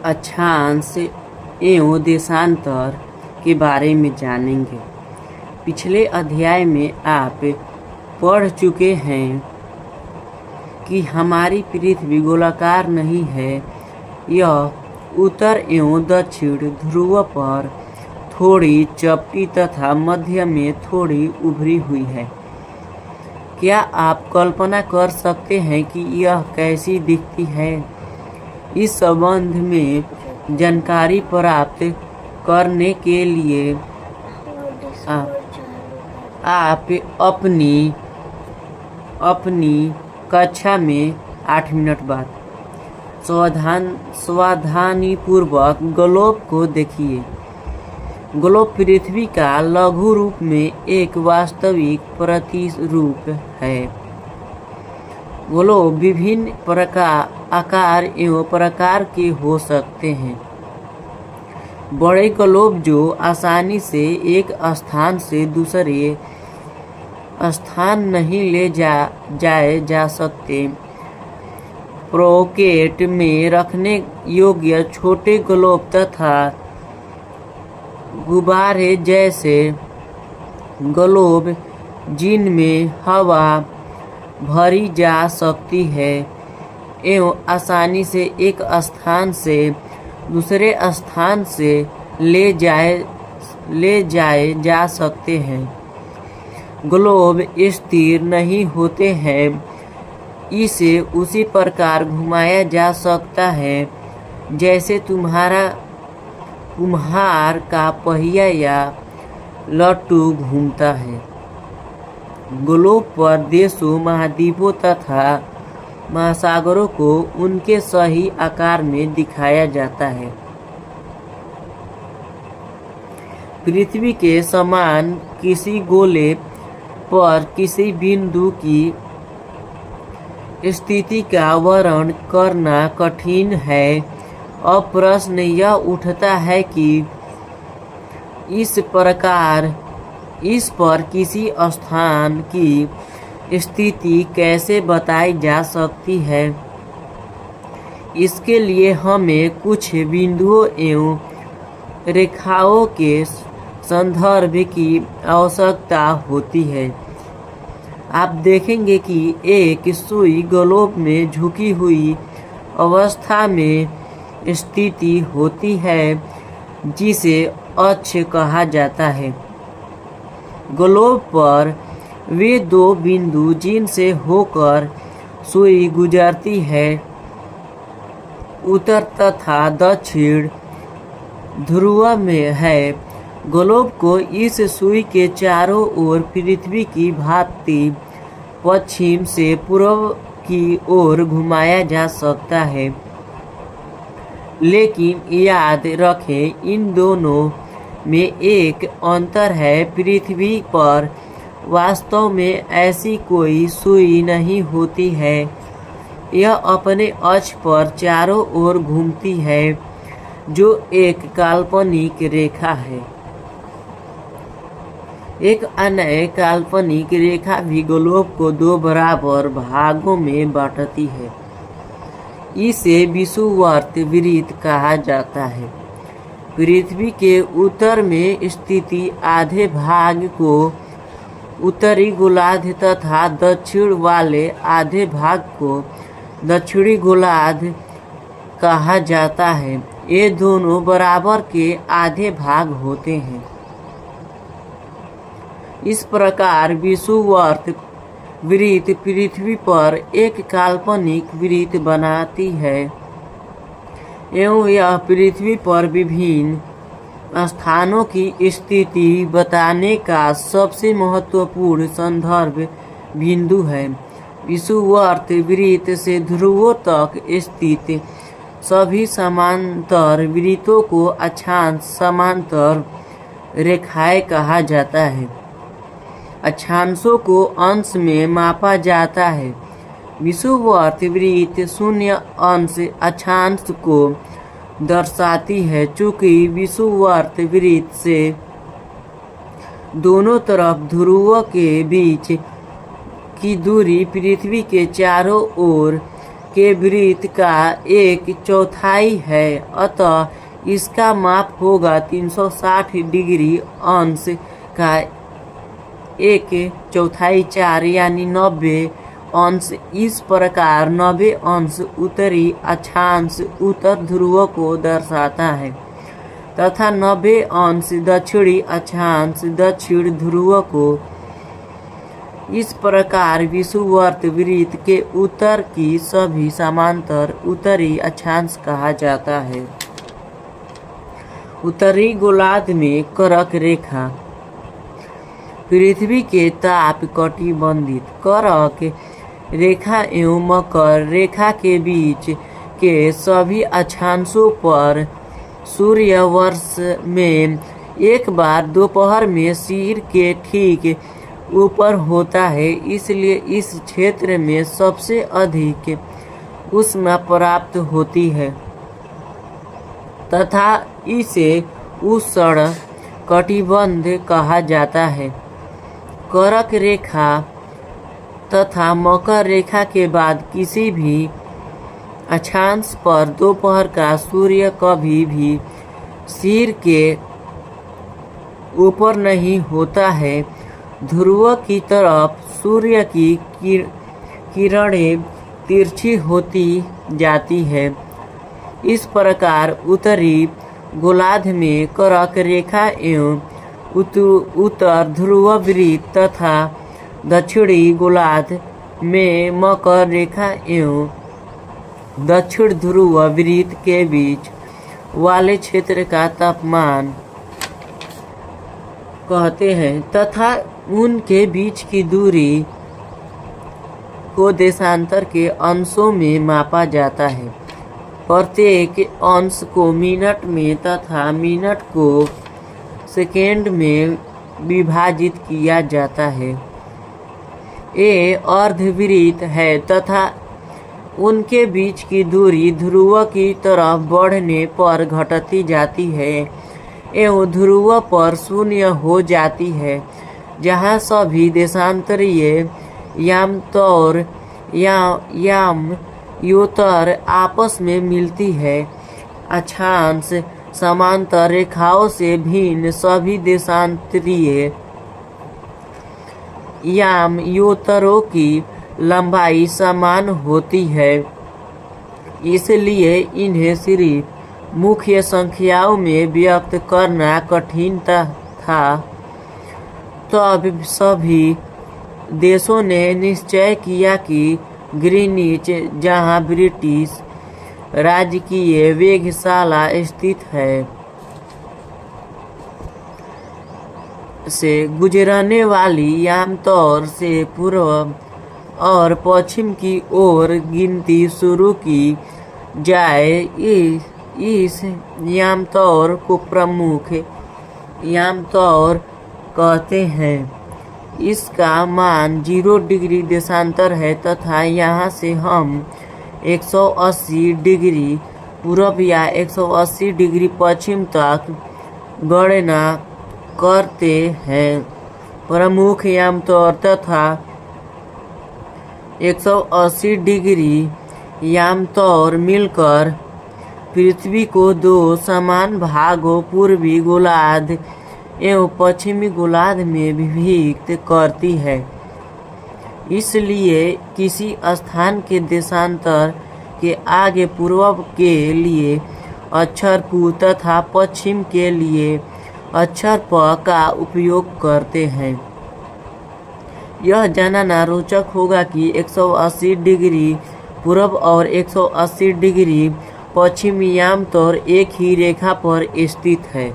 अक्षांश एवं देशांतर के बारे में जानेंगे। पिछले अध्याय में आप पढ़ चुके हैं कि हमारी पृथ्वी गोलाकार नहीं है, यह उत्तर एवं दक्षिण ध्रुव पर थोड़ी चपटी तथा मध्य में थोड़ी उभरी हुई है। क्या आप कल्पना कर सकते हैं कि यह कैसी दिखती है? इस संबंध में जानकारी प्राप्त करने के लिए आप अपनी कक्षा में 8 मिनट बाद सावधानीपूर्वक ग्लोब को देखिए। ग्लोब पृथ्वी का लघु रूप में एक वास्तविक प्रतिरूप है। ग्लोब विभिन्न आकार एवं प्रकार के हो सकते हैं। बड़े ग्लोब जो आसानी से एक स्थान से दूसरे स्थान नहीं ले जाए जा सकते। पॉकेट में रखने योग्य छोटे ग्लोब तथा गुब्बारे जैसे ग्लोब जिनमें हवा भरी जा सकती है एवं आसानी से एक स्थान से दूसरे स्थान से ले जाए जा सकते हैं। ग्लोब स्थिर नहीं होते हैं, इसे उसी प्रकार घुमाया जा सकता है जैसे कुम्हार का पहिया या लट्टू घूमता है। ग्लोब पर देशों, महाद्वीपों तथा महासागरों को उनके सही आकार में दिखाया जाता है। पृथ्वी के समान किसी गोले पर किसी बिंदु की स्थिति का वर्णन करना कठिन है। अब प्रश्न यह उठता है कि इस पर किसी स्थान की स्थिति कैसे बताई जा सकती है। इसके लिए हमें कुछ बिंदुओं एवं रेखाओं के संदर्भ की आवश्यकता होती है। आप देखेंगे कि एक सुई ग्लोब में झुकी हुई अवस्था में स्थिति होती है जिसे अक्ष कहा जाता है। ग्लोब पर वे दो बिंदु जिनसे होकर सुई गुजरती है, उत्तर तथा दक्षिण ध्रुव में है। ग्लोब को इस सुई के चारों ओर पृथ्वी की भांति पश्चिम से पूर्व की ओर घुमाया जा सकता है। लेकिन याद रखें, इन दोनों में एक अंतर है। पृथ्वी पर वास्तव में ऐसी कोई सुई नहीं होती है। यह अपने अक्ष पर चारों ओर घूमती है, जो एक काल्पनिक रेखा है। एक अन्य काल्पनिक रेखा भी ग्लोब को 2 बराबर भागों में बांटती है। इसे विषुवत वृत्त कहा जाता है। पृथ्वी के उत्तर में स्थित आधे भाग को उत्तरी गोलार्ध तथा दक्षिण वाले आधे भाग को दक्षिणी गोलार्ध कहा जाता है। ये दोनों बराबर के आधे भाग होते हैं। इस प्रकार विषुवत वृत्त पृथ्वी पर एक काल्पनिक वृत्त बनाती है एवं यह पृथ्वी पर विभिन्न स्थानों की स्थिति बताने का सबसे महत्वपूर्ण संदर्भ बिंदु है। विषुवत वृत्त से ध्रुवों तक स्थित सभी समांतर वृत्तों को अक्षांश समांतर रेखाएं कहा जाता है। अक्षांशों को अंश में मापा जाता है। विषुवत वृत्त 0 अंश अक्षांश को दर्शाती है। चूंकि विषुवत वृत्त से दोनों तरफ ध्रुवों के बीच की दूरी पृथ्वी के चारों ओर के वृत्त का 1/4 है, अतः इसका माप होगा 360 डिग्री अंश का 1/4 4 यानी 90 अंश। इस प्रकार 90 अंश उत्तरी अक्षांश उत्तर ध्रुव को दर्शाता है तथा 90 अंश दक्षिणी अक्षांश दक्षिण ध्रुव को। इस प्रकार विषुवत वृत्त के उत्तर की सभी समांतर उत्तरी अक्षांश कहा जाता है। उत्तरी गोलार्ध में कर्क रेखा। पृथ्वी के ताप कटिबंधित कर्क रेखा एवं मकर रेखा के बीच के सभी अक्षांशों पर सूर्य वर्ष में एक बार दोपहर में सिर के ठीक ऊपर होता है, इसलिए इस क्षेत्र में सबसे अधिक ऊष्मा प्राप्त होती है तथा इसे उष्ण कटिबंध कहा जाता है। कर्क रेखा तथा मकर रेखा के बाद किसी भी अक्षांश पर दोपहर का सूर्य कभी भी सिर के ऊपर नहीं होता है। ध्रुव की तरफ सूर्य की किरणें तिरछी होती जाती है। इस प्रकार उत्तरी गोलार्ध में कर्क रेखा एवं उत्तर ध्रुव वृत्त तथा दक्षिणी गोलार्ध में मकर रेखा एवं दक्षिण ध्रुव वृत्त के बीच वाले क्षेत्र का तापमान कहते हैं तथा उनके बीच की दूरी को देशांतर के अंशों में मापा जाता है। प्रत्येक अंश को मिनट में तथा मिनट को सेकेंड में विभाजित किया जाता है। ये अर्धवृत्त है तथा उनके बीच की दूरी ध्रुव की तरफ बढ़ने पर घटती जाती है एवं ध्रुव पर शून्य हो जाती है, जहाँ सभी देशांतरीय यामयोत्तर आपस में मिलती है। अक्षांश समांतर रेखाओं से भिन्न सभी देशांतरीय यामयोत्तरों की लंबाई समान होती है, इसलिए इन्हें सिर्फ मुख्य संख्याओं में व्यक्त करना कठिन था। तब सभी देशों ने निश्चय किया कि ग्रीनिच, जहां ब्रिटिश राजकीय वेधशाला स्थित है, से गुजरने वाली आमतौर से पूर्व और पश्चिम की ओर गिनती शुरू की जाए। इस यामतौर को प्रमुख यामतौर कहते हैं। इसका मान 0 डिग्री देशांतर है तथा यहाँ से हम 180 डिग्री पूर्व या 180 डिग्री पश्चिम तक गणना करते हैं। प्रमुख यामतौर तथा 180 डिग्री यामतौर मिलकर पृथ्वी को 2 समान भागों पूर्वी गोलार्ध एवं पश्चिमी गोलार्ध में विभक्त करती है। इसलिए किसी स्थान के देशांतर के आगे पूर्व के लिए अक्षर पू तथा पश्चिम के लिए अक्षर प का उपयोग करते हैं। यह जानना रोचक होगा कि 180 डिग्री पूर्व और 180 डिग्री पश्चिमी आमतौर एक ही रेखा पर स्थित है।